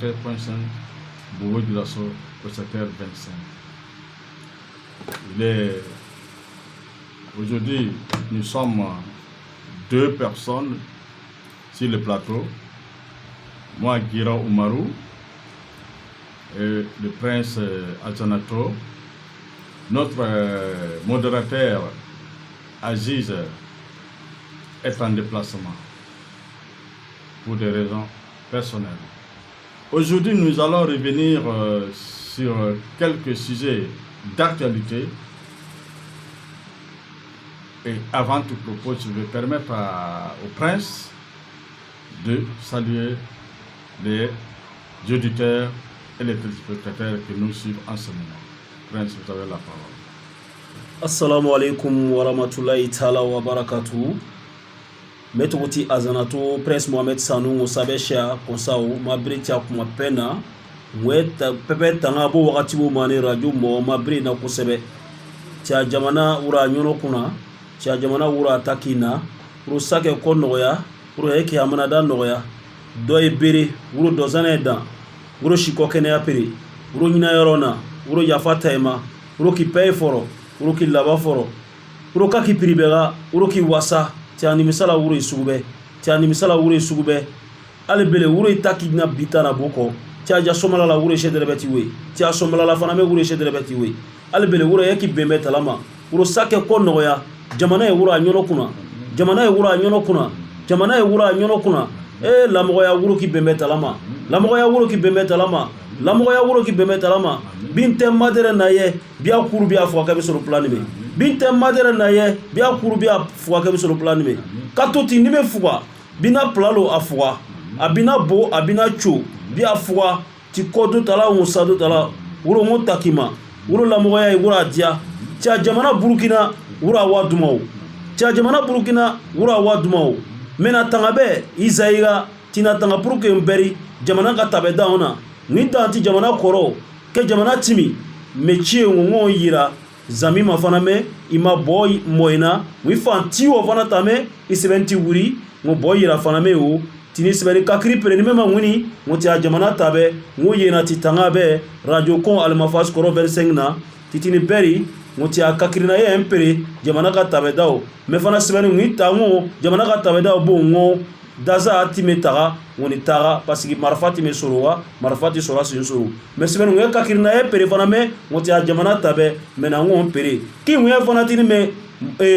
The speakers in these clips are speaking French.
13.5 Bourreau du Lasso au secteur 25. Aujourd'hui, nous sommes 2 personnes sur le plateau. Moi, Gira Oumarou, et le prince Azanato. Notre modérateur Aziz est en déplacement pour des raisons personnelles. Aujourd'hui, nous allons revenir sur quelques sujets d'actualité. Et avant tout propos, je vais permettre au prince de saluer les auditeurs et les téléspectateurs qui nous suivent en ce moment. Prince, vous avez la parole. Assalamu alaikum wa rahmatullahi ta'ala wa barakatuh. Metouti Azanato, Prince Mohamed Sanou, Sabesha, Konsao, Mabritia Kumapena, Weta Pepe Tangabo, Wakatibu Mani Radio, Mabri na Kusebe, Tia Jamana Ura Nyonokuna, Tia Jamana Ura Takina, Rusake Konoya, Ureki Amanada Noya, Doi Biri, Uru Dozaneda, Uru Shikokene Apiri, Uru Nina Yorona, Uru Yafatema, Uru Kipe Foro, Uru Kilaba Foro, Uru Kaki Piribera, Uru Kiwasa. Tiani misala wuro isugube tiani misala wuro isugube ale bele wuro itakidna bitana boko tiaja somala la wuro shederebeti we tia somala la fana me wuro shederebeti we ale bele wuro yaki bembe talama wuro sake konno ya jamana e wuro anyono kuna jamana e wuro anyono kuna jamana e wuro anyono kuna la mo ya wuro ki bembe talama la mo ya wuro ki bembe talama la mo ya wuro ki bembe talama binte madere na ye biya kuru biya fo ka be sur plan me binte madere na ye biya kuru biya fo ka be sur plan me katoti ni me fuwa bina plalo afwa abina bo abina chu biya fwa ti kodu tala on sadu tala wuro mo takima wuro la mo ya wuro adia tia jamana burkina wuro awadumawo tia jamana burkina wuro awadumawo mena tangabe izaiga tina tanga puruke mberi jamana ka tabeda ona ni tanti jamana koro ke jamana timi mechie ngongo yira zami mafana me ima boy moina wi fanti wo fana tame isebenti wuri ngo boy yira fana me o tini seberi kakri pere ni mema nguni ngoti a jamana tabe ngo yena titanga be radio kon almafas koro 25 na titini beri ngoti a kakri na ye empere jamana ka tabe dawo me fana seberi ngi tango jamana ka tabe dawo bo ngo daza atime taga ngoni taga parce que marfati me sorowa marfati sora sin soro mais semaine ngue kakirna e pere fana me ngoti a jamana tabe me na ngon pere ki ngue fana tini me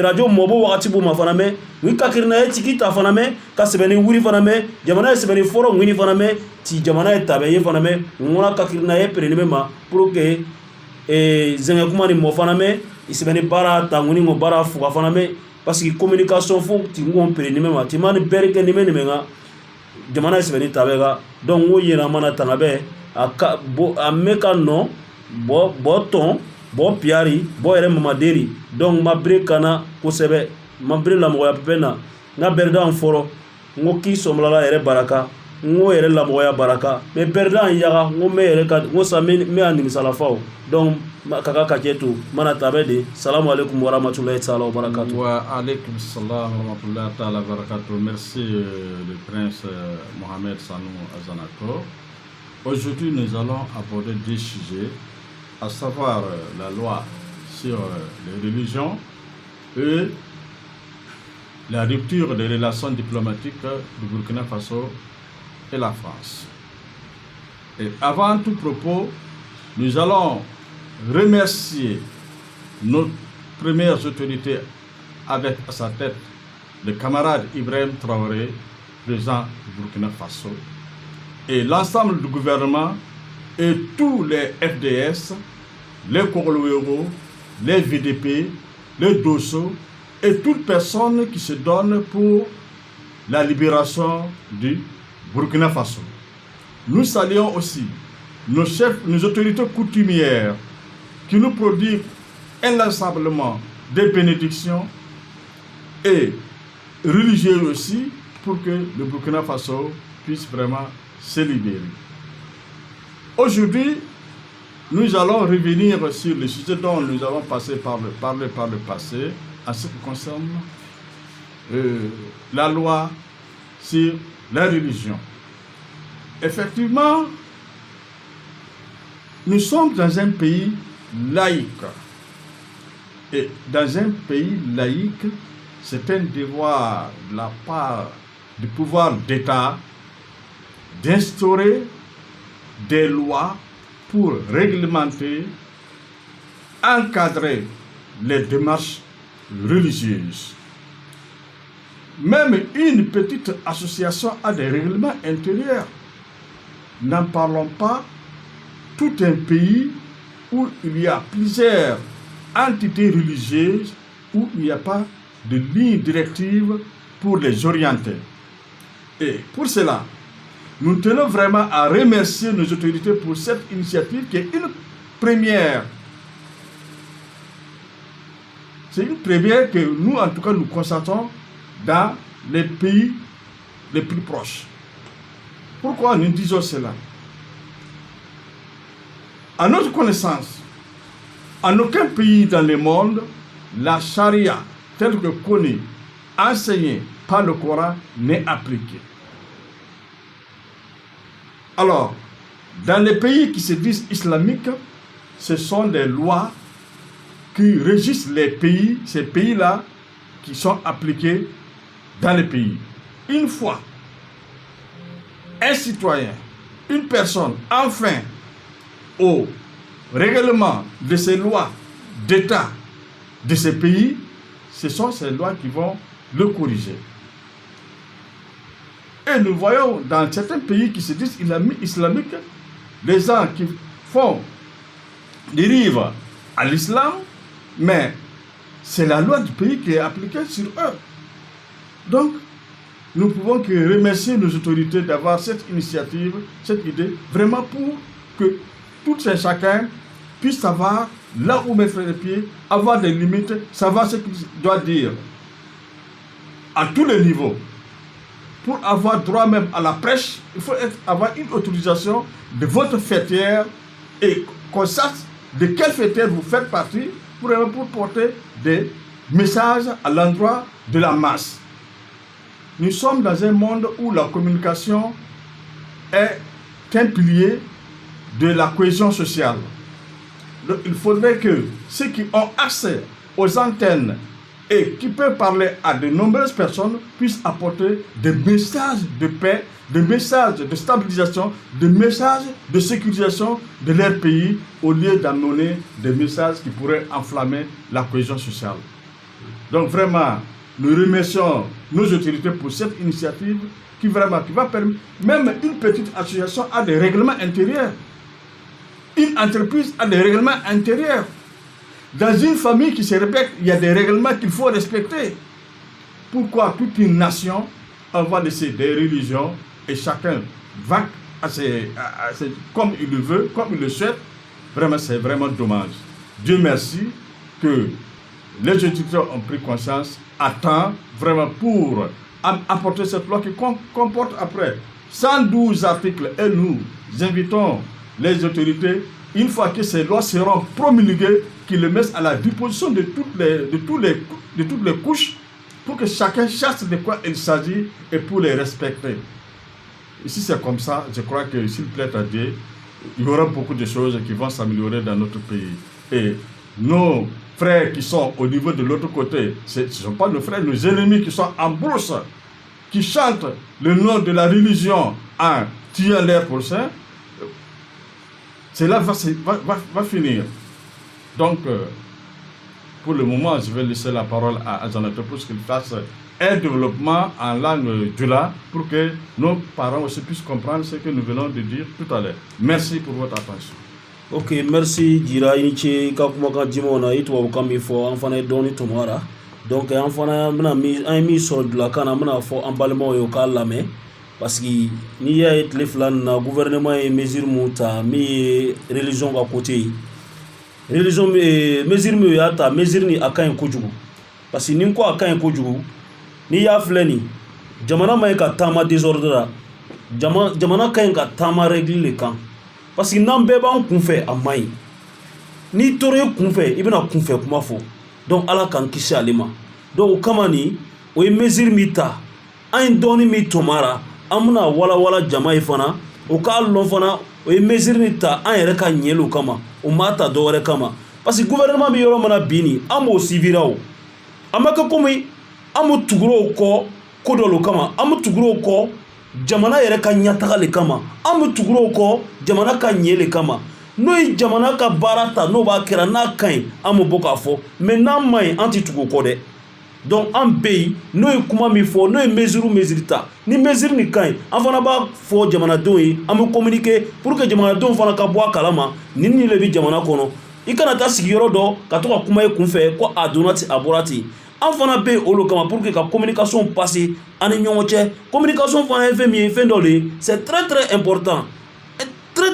radio mobo wakati bu ma fana me ngi kakirna e tikita fana me ka semaine wuri fana me jamana semaine foro ngini fana me ti jamana e tabe ye fana me ngona kakirna e pere ni me ma pour que zenga kuma ni mo fana me semaine bara tanguni ngo bara fuka fana me parce que communication faut ti ngon pere ni mema ti mani berke ni menga jamana sebeni tabega donc wo yena mana tangabe aka bo ameka no bo ton bo piari bo ere mamaderi donc mabre kana ko sebe mabre la mo ya pena na berda en foro ngoki somlala ere baraka ngo ere la mo ya baraka me berda yaga ngo me ere ka ngo sa me ani misala fao donc kaka kajetu mana tabede. Salamu alaikum wa rahmatullahi ta'ala wa barakatuh. Wa alaikum salam wa rahmatullahi ta'ala wa barakatuh. Merci le prince Mohamed Sanou Azanato. Aujourd'hui nous allons aborder 2 sujets, à savoir la loi sur les religions et la rupture des relations diplomatiques du Burkina Faso et la France. Et avant tout propos, nous allons remercier nos premières autorités avec à sa tête le camarade Ibrahim Traoré, président du Burkina Faso, et l'ensemble du gouvernement et tous les FDS, les Korlouéro, les VDP, les Dosso et toute personne qui se donne pour la libération du Burkina Faso. Nous saluons aussi nos chefs, nos autorités coutumières qui nous prodiguent inlassablement des bénédictions et religieuses aussi pour que le Burkina Faso puisse vraiment se libérer. Aujourd'hui, nous allons revenir sur le sujet dont nous avons parlé par le passé en ce qui concerne la loi sur la religion. Effectivement, Nous sommes dans un pays laïque. Et dans un pays laïque, c'est un devoir de la part du pouvoir d'État d'instaurer des lois pour réglementer, encadrer les démarches religieuses. Même une petite association a des règlements intérieurs. N'en parlons pas, tout un pays où il y a plusieurs entités religieuses, où il n'y a pas de ligne directive pour les orienter. Et pour cela, nous tenons vraiment à remercier nos autorités pour cette initiative qui est une première. C'est une première que nous, en tout cas, nous constatons dans les pays les plus proches. Pourquoi nous disons cela? À notre connaissance, en aucun pays dans le monde, la charia, telle que connue, enseignée par le Coran, n'est appliquée. Alors, dans les pays qui se disent islamiques, ce sont des lois qui régissent les pays, ces pays-là, qui sont appliqués dans les pays. Une fois un citoyen, une personne, enfin, au règlement de ces lois d'État de ces pays, ce sont ces lois qui vont le corriger. Et nous voyons dans certains pays qui se disent islamiques, les gens qui dérivent à l'islam, mais c'est la loi du pays qui est appliquée sur eux. Donc, nous pouvons que remercier nos autorités d'avoir cette initiative, cette idée, vraiment pour que tout un chacun puisse savoir là où mettre les pieds, avoir des limites, savoir ce qu'il doit dire à tous les niveaux. Pour avoir droit même à la prêche, il faut avoir une autorisation de votre fêtière et qu'on sache de quelle fêtière vous faites partie pour porter des messages à l'endroit de la masse. Nous sommes dans un monde où la communication est un pilier de la cohésion sociale. Donc, il faudrait que ceux qui ont accès aux antennes et qui peuvent parler à de nombreuses personnes puissent apporter des messages de paix, des messages de stabilisation, des messages de sécurisation de leur pays au lieu d'amener des messages qui pourraient enflammer la cohésion sociale. Donc vraiment, nous remercions nos autorités pour cette initiative qui va permettre, même une petite association a des règlements intérieurs. Une entreprise a des règlements intérieurs. Dans une famille qui se répète, il y a des règlements qu'il faut respecter. Pourquoi toute une nation, on va laisser des religions et chacun va comme il le veut, comme il le souhaite? Vraiment, c'est vraiment dommage. Dieu merci que les autorités ont pris conscience à temps, vraiment pour apporter cette loi qui comporte après 112 articles. Et nous invitons les autorités, une fois que ces lois seront promulguées, qu'ils le mettent à la disposition de toutes les couches pour que chacun sache de quoi il s'agit et pour les respecter. Ici c'est comme ça, je crois que s'il plaît à Dieu, il y aura beaucoup de choses qui vont s'améliorer dans notre pays. Et nos frères qui sont au niveau de l'autre côté, ce ne sont pas nos frères, nos ennemis qui sont en brousse, qui chantent le nom de la religion en tuant leurs prochains, cela va finir. Donc, pour le moment, je vais laisser la parole à Azanato pour qu'il fasse un développement en langue djoula pour que nos parents aussi puissent comprendre ce que nous venons de dire tout à l'heure. Merci pour votre attention. Ok, merci Djira Iniche Kakumaka Dimona Itwa Ukami for Enfana Doni Tomara. Donc, Enfana mis sur de la Kanamana for Ambalemo Yokal Lame. Parce que ni ya etle flan na gouvernement et mesure muta mi religion à côté religion mesure mi yata mesure ni akan kojugu parce que ni ko akan kojugu ni ya flani jamana may ka tama désordre jamana kan ka tama règle le kan parce que nan be ban kun fait amay ni tore kun fait ibina kun fait kuma fo donc ala kan kisi alima donc kamani o mesure mi ta ein doni mi tomara amna wala jama ifana o ka lon fana o ye mesure ni ta an yɛrɛ ka ɲɛlo kama o ma ta dɔwɛrɛ kama parce que gouvernement bi yɔrɔ mana bi ni an b'o sivira o an ma kɛ komi an b'u tugura o kɔ ko dɔ lo kama an b'u tugura o kɔ jamana yɛrɛ ka ɲataga le kama an b'u tugura o kɔ jamana ka ɲɛ le kama n'o ye jamana ka baara ta n'o b'a kɛra n'a ka ɲi an b'o bɔ k'a fɔ mais n'a ma ɲi an ti tugu o kɔ dɛ donc an bɛ yen n'o ye kuma min fɔ n'o ye mesure ta ni mesure nin ka ɲi an fana b'a fɔ jamanadenw ye an bɛ communiquer pour que jamanadenw fana ka bɔ a kalama nin le bɛ jamana kɔnɔ i kana taa sigi yɔrɔ dɔ ka to ka kuma i kunfɛ ko a donna ten a bɔra ten an fana bɛ yen olu kama pour que ka communication passer an ni ɲɔgɔn cɛ communication fana ye fɛn min ye fɛn dɔ de ye c'est très important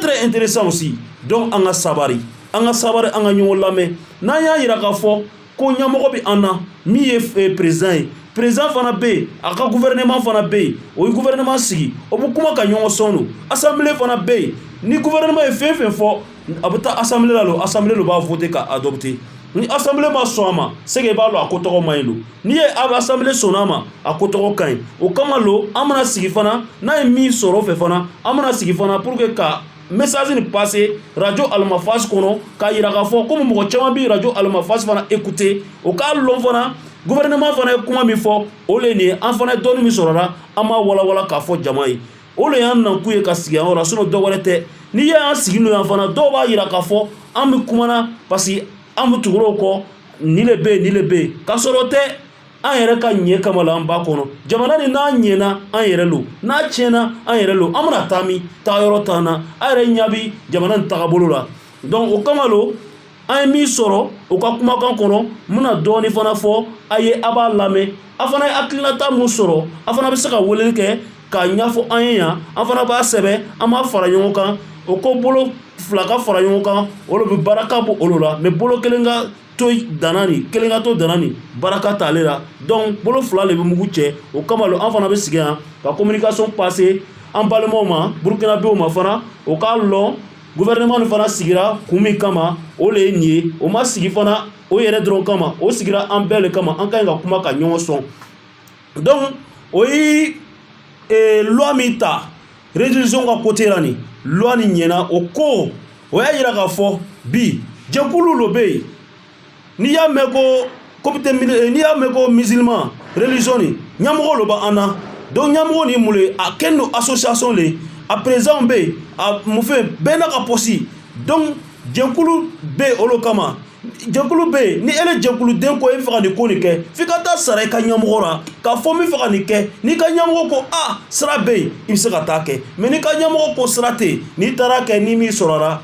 très intéressant aussi donc an ka sabari an ka ɲɔgɔn lamɛn n'an y'a yira k'a fɔ ko ɲɛmɔgɔ bɛ an na min ye président ye président fana bɛ yen a ka gouvernement fana bɛ yen o ye gouvernement sigi o bɛ kuma ka ɲɔgɔn sɔn don assemblée fana bɛ yen ni gouvernement ye fɛn fɛn fɔ a bɛ taa assemblée la lo assemblée lo b'a voter ka adopter ni assemblée ma sɔn a ma c'est que i b'a lɔn a ko tɔgɔ man ɲi don n'i ye assemblée sɔnna a ma a ko tɔgɔ ka ɲi o kama lo an mana sigi fana n'a ye min sɔrɔ o fɛ fana an mana sigi fana pour que ka message ni passé radio Almafas kɔnɔ k'a yira k'a fɔ komi mɔgɔ caman bɛ radio Almafas fana écouter o k'a lɔn fana gouvernement fana ye kuma min fɔ o le nin ye an fana ye dɔɔni min sɔrɔla an b'a walawala k'a fɔ jama ye o le y'an nankun ye ka sigi an yɔrɔ sinon dɔ wɛrɛ tɛ n'i y'an sigi n'o yan fana dɔw b'a yira k'a fɔ an bɛ kumana parce que an bɛ tugura o kɔ nin le bɛ yen k'a sɔrɔ tɛ an yɛrɛ ka ɲɛ kama la an b'a kɔnɔ jamana ni n'a ɲɛna an yɛrɛ lo n'a tiɲɛna an yɛrɛ lo an bɛna taa min taa yɔrɔ t'an na an yɛrɛ ɲɛ bɛ jamana nin tagabolo la donc o kama lo an ye min sɔrɔ o ka kumakan kɔnɔ n bɛna dɔɔni fana fɔ a ye a b'a lamɛn a fana ye hakilinata mun sɔrɔ a fana bɛ se ka weleli kɛ k'a ɲɛfɔ an ye yan an fana b'a sɛbɛn an b'a fara ɲɔgɔn kan o ko bolo fila ka fara ɲɔgɔn kan olu bɛ baraka bɔ olu la mais bolo kelen ka to dana ni kelen ka to dana ni baraka t'ale la donc bolo fila le bɛ mugu cɛ o kama lo an fana bɛ sigi yan ka communication passer an balimaw ma burukinabew ma fana o k'a lɔn gouvernement ni fana sigira kun min kama o le ye nin ye o ma sigi fana o yɛrɛ dɔrɔn kama o sigira an bɛɛ le kama an ka ɲi ka kuma ka ɲɔgɔn sɔn donc o ye loi min ta résolution ka côté la ni loi ni ɲɛna o ko o y'a yira k'a fɔ bi jɛkulu lo bɛ yen n'i y'a mɛn ko comité n'i y'a mɛn ko musulman religion ni ɲɛmɔgɔ lo b'an na donc ɲɛmɔgɔ ni mun le a kɛlen don association le a président bɛ yen a mun fɛn bɛɛ n'a ka poste donc jɛkulu bɛ yen olu kama jɛkulu bɛ yen ni e le jɛkuluden ko e bɛ fɛ ka nin ko nin kɛ f'i ka taa sara i ka ɲɛmɔgɔ la k'a fɔ n bɛ fɛ ka nin kɛ n'i ka ɲɛmɔgɔ ko a sira bɛ yen i bɛ se ka taa kɛ mais n'i ka ɲɛmɔgɔ ko sira tɛ yen n'i taara kɛ ni min sɔrɔla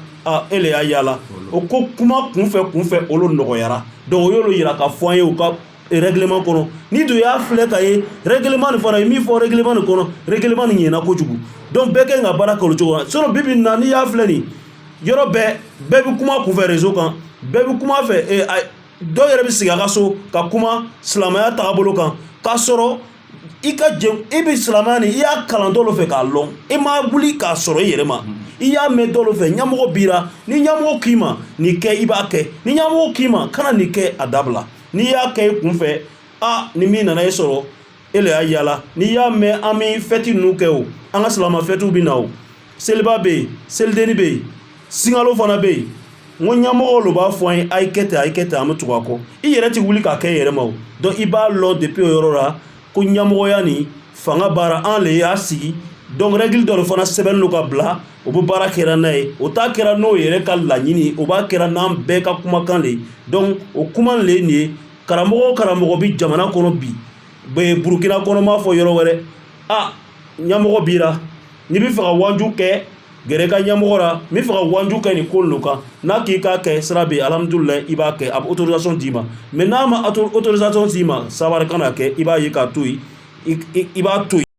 e le y'a yala o ko kuma kunfɛ olu nɔgɔyara donc o y'olu yira k'a fɔ an ye u ka règlement kɔnɔ ni dun y'a filɛ ka ye règlement nin fana ye min fɔ règlement nin kɔnɔ règlement nin ɲɛna kojugu donc bɛɛ kan ka baara kɛ o cogo la sinon bi bi in na n'i y'a filɛ nin yɔrɔ bɛɛ bɛ kuma kunfɛ réseau kan bɛɛ bɛ kuma fɛ dɔw yɛrɛ bɛ sigi a ka so ka kuma silamɛya tagabolo kan k'a sɔrɔ i bɛ silamɛya nin i y'a kalan dɔw fɛ k'a lɔn i ma wuli k'a sɔrɔ i yɛrɛ ma i y'a mɛn dɔw fɛ ɲɛmɔgɔ bira ni ɲɛmɔgɔ k'i ma nin kɛ i b'a kɛ ni ɲɛmɔgɔ k'i ma kana nin kɛ a dabila n'i y'a kɛ i kunfɛ ni min nana e sɔrɔ e le y'a yala n'i y'a mɛn an bɛ fɛti ninnu kɛ o an ka silamɛ fɛtiw bɛ na o seliba bɛ yen selidenni bɛ yen singalo fana bɛ yen n ko ɲɛmɔgɔw lo b'a fɔ an ye a ye kɛ ten an bɛ tugu a kɔ i yɛrɛ tɛ wuli k'a kɛ i yɛrɛ ma o donc i b'a lɔn depuis o yɔrɔ la ko ɲɛmɔgɔya nin fanga baara an le y'a sigi donc règle dɔ de fana sɛbɛnnen don ka bila o bɛ baara kɛra n'a ye o t'a kɛra n'o yɛrɛ ka laɲini o b'a kɛra n'an bɛɛ ka kumakan le donc o kuma le ye nin ye karamɔgɔ o karamɔgɔ bɛ jamana kɔnɔ bi burukina kɔnɔ m'a fɔ yɔrɔ wɛrɛ ɲɛmɔgɔ bira n'i bɛ fɛ ka waju kɛ gɛrɛ ka ɲɛmɔgɔ la n bɛ fɛ ka waju kɛ nin ko ninnu kan n'a k'i k'a kɛ sira bɛ yen alhamdulilayi i b'a kɛ a bɛ autorisation d'i ma mais n'a ma autorisation d'i ma sabari kana kɛ i b'a ye k'a to yen i b'a to yen